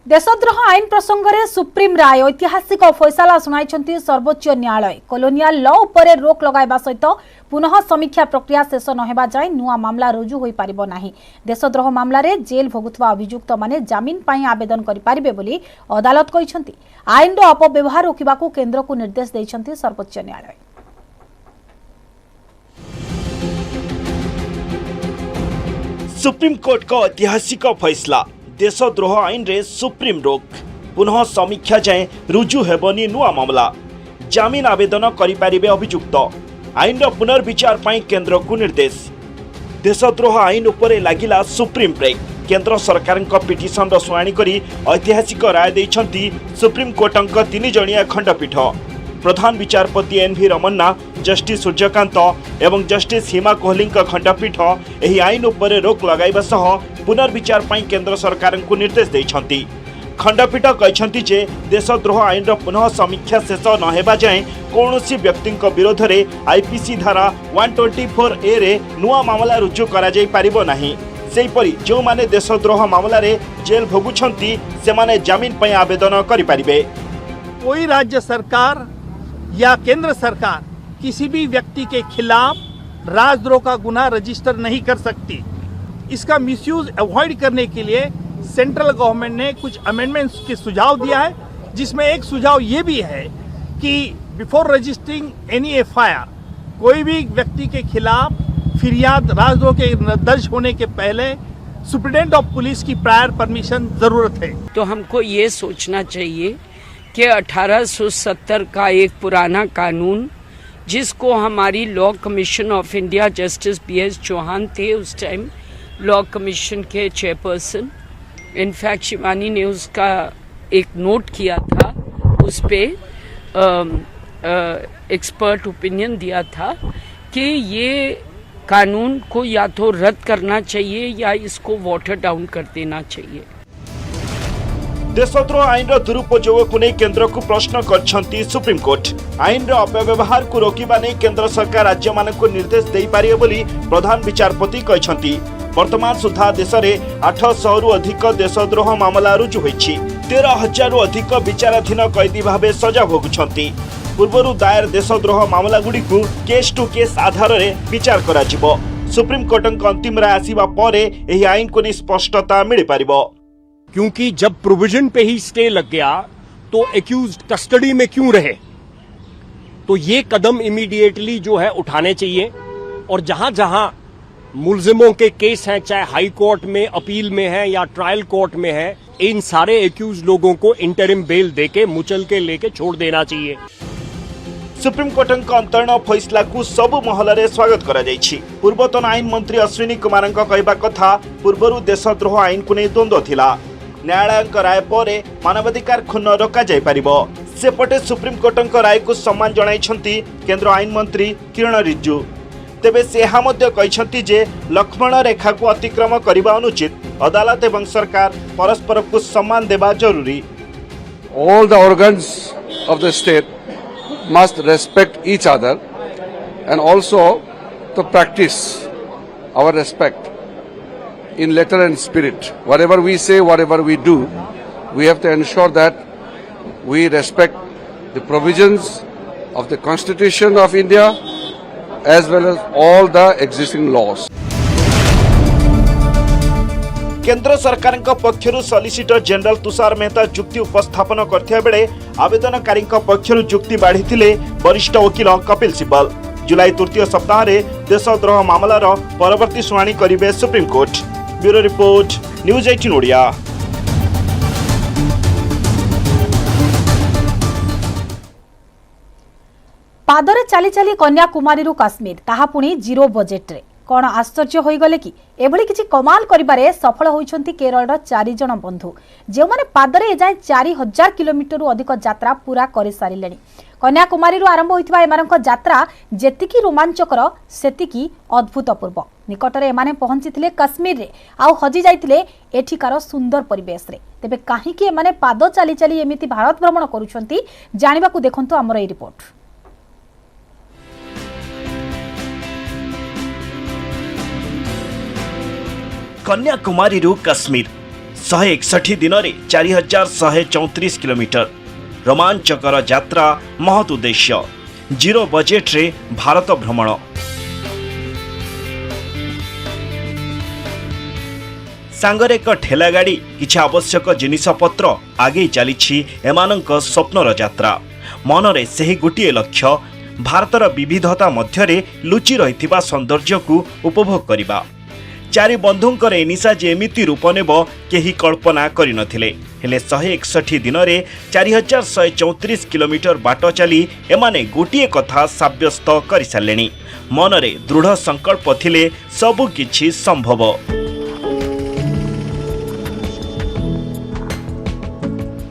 देशद्रोह आईन प्रसंग में सुप्रीम राय ऐतिहासिक फैसला सुनाई सर्वोच्च न्यायालय कॉलोनियल लॉ उपरे रोक लगाइबा सहित पुनः समीक्षा प्रक्रिया शेष नहेबा जाय नुआ मामला रुजु होई पारिबो नाही। देशद्रोह मामला रे जेल भोगुथवा अभियुक्त माने जामीन पाई आवेदन करि पारिबे बोली अदालत कहिसंती। आईन रो अपव्यवहार रोकिबाकू केंद्र को निर्देश दैछंती सर्वोच्च न्यायालय। सुप्रीम कोर्ट का ऐतिहासिक फैसला देशद्रोह आईन रे सुप्रीम रोक पुनः समीक्षा जाए रुजु हेबनी नुआ मामला जामीन आवेदन करिपारिबे अभियुक्त आईन रो पुनर्विचार पाई केंद्र को निर्देश। देशद्रोह आईन उपरे लागिला सुप्रीम ब्रेक केंद्र सरकार पिटिशन रो शुणाणी करी ऐतिहासिक राय दैछंती सुप्रीम कोर्टक 3 जणिया खंडपीठ। प्रधान विचारपति एन.वी. रमन्ना, जस्टिस सूर्यकांत एवं जस्टिस हिमा कोहली खंडपीठ एही आईन उपरे रोक लगाइबा सह पुनर्विचार पाई केंद्र सरकार को निर्देश दैछंती। खंडपीठ कहछंती जे देशद्रोह आईन रो पुनः समीक्षा शेष नहेबा जाए कौनसी व्यक्ति विरोध में आईपीसी धारा 124A रे नुआ मामला रुजु करा जाई पारिबो नाही। सेहीपरि जो माने देशद्रोह मामला रे जेल भोगुछंती से माने जामीन पई आवेदन करि पारिबे। कोई राज्य सरकार या केंद्र सरकार किसी भी व्यक्ति के खिलाफ राजद्रोह का गुनाह रजिस्टर नहीं कर सकती। इसका मिसयूज अवॉइड करने के लिए सेंट्रल गवर्नमेंट ने कुछ अमेंडमेंट्स के सुझाव दिया है, जिसमें एक सुझाव ये भी है कि बिफोर रजिस्टरिंग एनी एफआईआर कोई भी व्यक्ति के खिलाफ फिरियाद राजद्रोह के दर्ज होने के पहले सुप्रीडेंट ऑफ पुलिस की प्रायर परमिशन जरूरत है। तो हमको ये सोचना चाहिए कि 1870 का एक पुराना कानून जिसको हमारी law commission of India justice B.S. Chauhan थे उस टाइम लॉ कमीशन के चेयरपर्सन, इनफैक्ट शिवानी ने उसका एक नोट किया था, उस पे एक्सपर्ट ओपिनियन दिया था कि ये कानून को या तो रद्द करना चाहिए या इसको वाटर डाउन कर देना चाहिए। देशद्रोह आईन रो दुरुपयोग को नहीं केंद्र को प्रश्न करछंती सुप्रीम कोर्ट। आईन रो अपव्यवहार को रोकिबा नहीं केंद्र सरकार राज्य मान को निर्देश दे पारिबे बोली प्रधान विचारपति कहछंती। वर्तमान सुधा देश में 800 रु अधिक देशद्रोह मामला रुजु होईछि। 13,000 रु अधिक विचाराधीन कैदी भावे सजा भोगुछंती। पूर्वरु दायर देशद्रोह मामला गुडी को केस टू केस आधार रे विचार करा जिवो। सुप्रीम कोर्टक अंतिम राय आसीबा परे एही आईन को स्पष्टता मिल पारिबो। क्योंकि जब प्रोविजन पे ही स्टे लग गया तो एक्यूज्ड कस्टडी में क्यों रहे, तो ये कदम इमीडिएटली जो है उठाने चाहिए। और जहां जहां मुलजिमों के केस हैं, चाहे हाई कोर्ट में, अपील में है या ट्रायल कोर्ट में है, इन सारे एक्यूज्ड लोगों को इंटरिम बेल देके मुचल के लेके छोड़ देना चाहिए। सुप्रीम कोर्टक अंतरीण फैसला को सबु महल रे स्वागत करा जायछि। पूर्वतन आईन मंत्री अश्विनी कुमार कहवा कथा पूर्वरु देशद्रोह आईन को नहीं द्वंद्व थिला। न्यायालय राय पर मानवाधिकार क्षुण्ण रोका जाय पारिबो। सेपटे सुप्रीम कोर्टक राय को सम्मान जणाइछंती केंद्र आईन मंत्री किरण रिजिजू। तेबे से यह कहते जे लक्ष्मण रेखा को अतिक्रम करने अनुचित। अदालत एवं सरकार परस्पर को सम्मान देवा जरूरी। All the organs of the state must respect each other and also to practice our respect in letter and spirit. Whatever we say, whatever we do, we have to ensure that we respect the provisions of the Constitution of India as well as all the existing laws. केंद्र सरकार पक्षरु solicitor general Tushar Mehta जुक्ति उपस्थापन करथिया बेले आवेदनकारी पक्षरु जुक्ति बाढ़ीथिले वरिष्ठ वकील कपिल सिब्बल। जुलाई तृतीय सप्ताह रे देशद्रोह मामलार परवर्ती शुणाणी करिवे supreme court. Bureau report, news 18 Odia. पादरे चली चली कन्याकुमारी काश्मीर ताहा पुणी जीरो बजेट रे कौन आश्चर्य हो गले कि एभली किछि कमाल करिबारे सफल होइछंती केरळर 4 जण बंधु जे माने पादरे एजाय 4000 किलोमीटर अधिक यात्रा पूरा करि सारिलेनी। कन्याकुमारी आरंभ होइथिबा एमानक यात्रा जेतिकी रोमांचकर सेतिकी अद्भुतपूर्व। निकटरे एमाने पहुंचीथिले काश्मीर रे आउ हजी जाइथिले एठिकार सुंदर परिवेश रे। तेबे काहीकि एमाने पाद चली चली एमिति भारत भ्रमण करूछंती जानिबाकू देखंतु हमर ए रिपोर्ट। कन्याकुमारी काश्मीर 161 दिन में 4134 किलोमीटर रोमांचकर यात्रा महत उद्देश्य जीरो बजेट रे भारत भ्रमण। सांगरे एक ठेला गाड़ी किछि आवश्यक जिनिसपत्र आगे चली एमानंक स्वप्नर यात्रा। मनरे सेही गोटिए लक्ष्य भारतर विविधता मध्यरे लुचि रहिथिबा सौंदर्य को उपभोग करिबा। चारि बंधुंकर एनिसा जे एमिति रूप नेब केही कल्पना करि नथिले। हेले 161 दिन में 4134 किलोमीटर बाट चली एमाने गोटिए कथा साब्यस्त करि सारलेनी। मनरे दृढ़ संकल्प थिले सबु किछि संभव।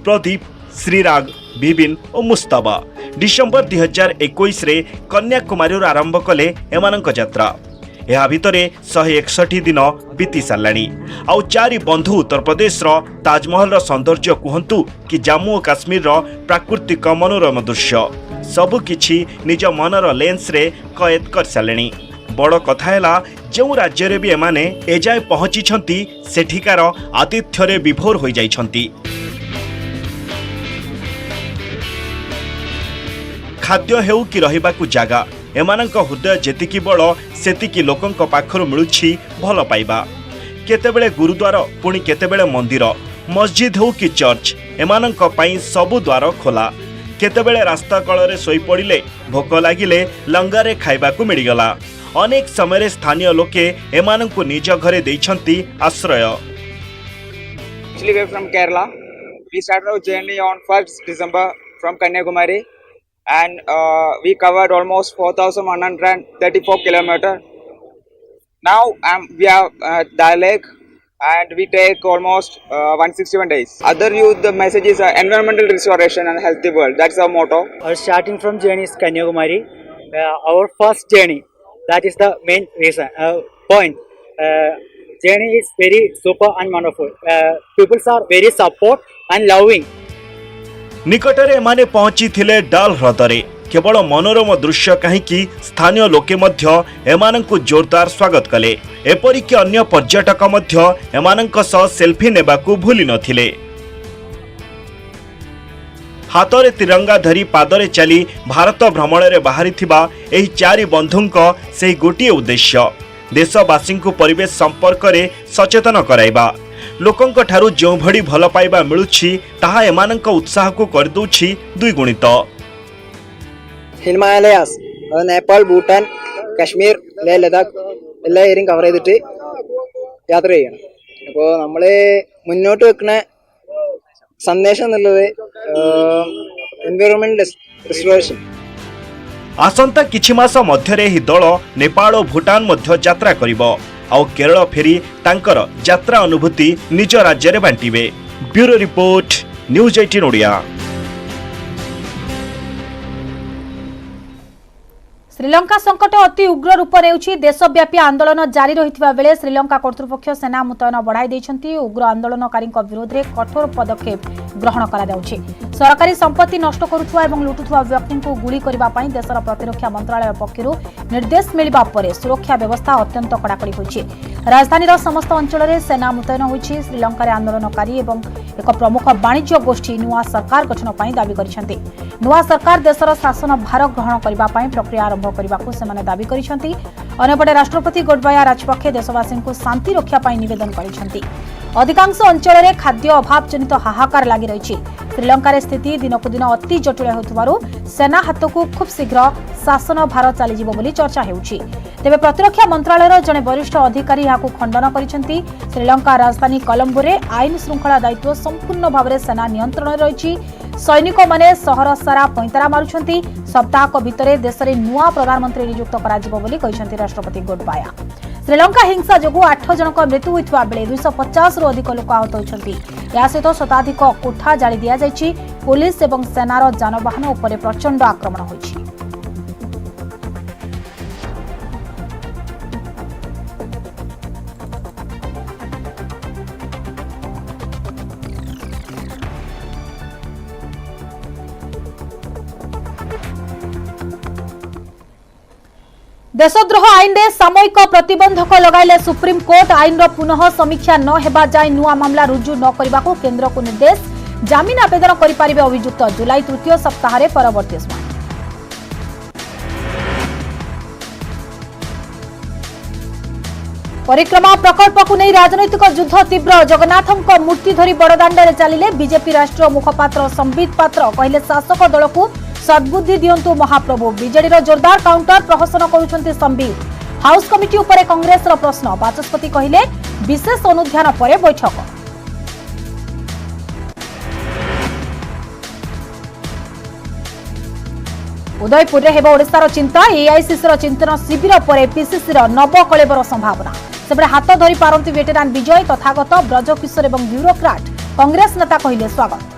प्रदीप, श्रीराग, बिबिन और मुस्ताबा डिसेम्बर 2021 रे कन्याकुमारी आरंभ कले एमानंक यात्रा। यह भितरे 161 दिन बीती साराणी। आउ चारि बंधु उत्तर प्रदेश ताजमहल सौंदर्य कहतु कि जम्मू और काश्मीर प्राकृतिक मनोरम दृश्य सबुकिछि निज मनर लेंस रे कैद कर सारे। बड़ कथा है जो राज्य रे भी एमाने एजाए पहुंची सेठिकार आतिथ्य विभोर हो जाइछंती। खाद्य हेउ कि रहिबाकु जागा एमानंक हृदय जेतिकी बड़ सेतिकी लोकंक पाखरु मिलुछि भल पाइबा। केतेबेले गुरुद्वार पुणी केतेबेले मंदिर मस्जिद हो कि चर्च एमानंक पई सबु द्वार खोला। केतेबेले रास्ता कଳରେ सोई पड़िले भोक लागिले लंगारे खाइबाकु मिलिगला। अनेक समय स्थानीय लोके एमानंकु निज घरे दैछंती आश्रय। Actually, we're from Kerala. We started our journey on 1st December from Kanyakumari, and we covered almost 4,134 kilometers. Now we are at Dal Lake, and we take almost 161 days. Other youth, the message is environmental restoration and healthy world. That's our motto. Our starting from journey is Kanyakumari. Our first journey, that is the main reason point. Journey is very super and wonderful. People are very support and loving. निकटरे एमाने पहुंची थिले डाल ह्रदरे। केवल मनोरम दृश्य कहीं स्थानीय लोके मध्य एमानंकु जोरदार स्वागत कले। एपरिक अन्य पर्यटक मध्य एमानंक सह सेल्फी नेबाकु भूली नथिले। हाथरे तिरंगा धरी पादरे चली भारत भ्रमण रे बाहरी थिबा एही चारि बंधुंक सेही गोटिए उद्देश्य देशवासी परिवेश संपर्क रे सचेतन कराइबा। लोकंक ठारू जो भड़ी भल पाइबा मिलुछि ताहा एमानंक उत्साह को कर दउछि द्विगुणित। ഹിമാലയാസ് നേപ്പാൾ, ഭൂട്ടാൻ, കാശ്മീർ, ലേ ലഡാക്ക് എല്ലാ ഏരിയയും കവർ ചെയ്തിട്ട് യാത്ര ചെയ്യണം. അപ്പോൾ നമ്മൾ മുന്നോട്ട് വെക്കുന്ന സന്ദേശം എന്നുള്ളത് എൻവയോൺമെന്റ് റിസ്റ്റോറേഷൻ। आसंता किछि मास मध्यरे ही दल नेपाल और भूटान मध्य यात्रा करिबो। आउ केरल फेरी तांकर यात्रा अनुभूति निज राज्य रे बांटिबे। Bureau report, news 18 Odia. Sri Lanka संकट अति उग्र रूप नेउछि। देशव्यापी आंदोलन जारी रहितबा बेले श्रीलंका कर्तृपक्ष सेना मुतयन बढ़ाई दैछंती। उग्र आंदोलनकारी विरोध में कठोर पदक्षेप ग्रहण करा जाउछि। सरकारी संपत्ति नष्ट करुथुवा एवं लुटुथुवा व्यक्ति को गुली करबा पई देशर प्रतिरक्षा मंत्रालय पक्षरु निर्देश मिलिबा परे सुरक्षा व्यवस्था अत्यंत कड़ाकड़ी होइछि। राजधानीर समस्त अंचल में सेना मुतयन होइछि। श्रीलंका आंदोलनकारी एवं एक प्रमुख वाणिज्य गोष्ठी नुआ सरकार गठन पई दाबी करिसेंती। नुआ सरकार देशर शासन भार ग्रहण करबा पई प्रक्रिया आरंभ करबाकू सेमाने दाबी करिसेंती। अन्यपटे राष्ट्रपति गोटबाया राजपक्षे देशवासी को शांति रक्षा पई निवेदन करिसेंती। अधिकांश अंचल में खाद्य अभाव जनित हाहाकार लगी रही। श्रीलंकार स्थिति दिनकू दिन अति जटिल होथुवारु सेना हाथ को खूब शीघ्र शासन भार चलीजिबो बोली चर्चा हेउछि। तेबे प्रतिरक्षा मंत्रालयर जने वरिष्ठ अधिकारी याकू खंडन करिसेंती। श्रीलंका राजधानी कोलंबो रे आईन श्रृंखला दायित्व संपूर्ण भाव में सेना नियंत्रण रही। सैनिक माने सहर सारा पैंतरा मारुछंती। सप्ताहक भितरे देश में नुआ प्रधानमंत्री नियुक्त कराजिबो बोली कहिसेंती राष्ट्रपति गोटबाया। श्रीलंका हिंसा जोगु 8 जनक मृत्यु होइतबा बेले 250 रु अधिक लोक आहत होइछंती। या सहित शताधिक कोठा जाली दिया जायछि। पुलिस एवं सेनार जानवाहन उपरे प्रचंड आक्रमण होइछि। देशद्रोह आईन रे सामयिक प्रतिबंधक लगाइले सुप्रीमकोर्ट आईन पुनः समीक्षा न हेबा जाय नुआ मामला रुजु न करबाको केंद्र को निर्देश जामिन आवेदन करि पारिबे अभियुक्त जुलाई तृतीय सप्ताह रे परवर्ती शुनानी। परिक्रमा प्रकल्प को नहीं राजनैतिक युद्ध तीव्र जगन्नाथक मूर्ति धरी बड़दाण्डे चलिले बीजेपी राष्ट्रीय मुखपात्र संबित पात्र कहले शासक दल को सद्बुद्धि दियंतु महाप्रभु बीजेडी जोरदार काउंटर प्रहसन करुछंती संबित हाउस कमिटी उपरे कांग्रेस प्रश्न बाचस्पति कहले विशेष अनुध्यान पर बैठक। उदयपुर हेब ओडिशार चिंता एआईसीसी चिंतन शिविर पर पीसीसी नव कलेबर संभावना सेबड़े हाथ धरी पारंती वेटेरान विजय तथागत ब्रजकिशोर और ब्यूरोक्राट कांग्रेस नेता कहले स्वागत।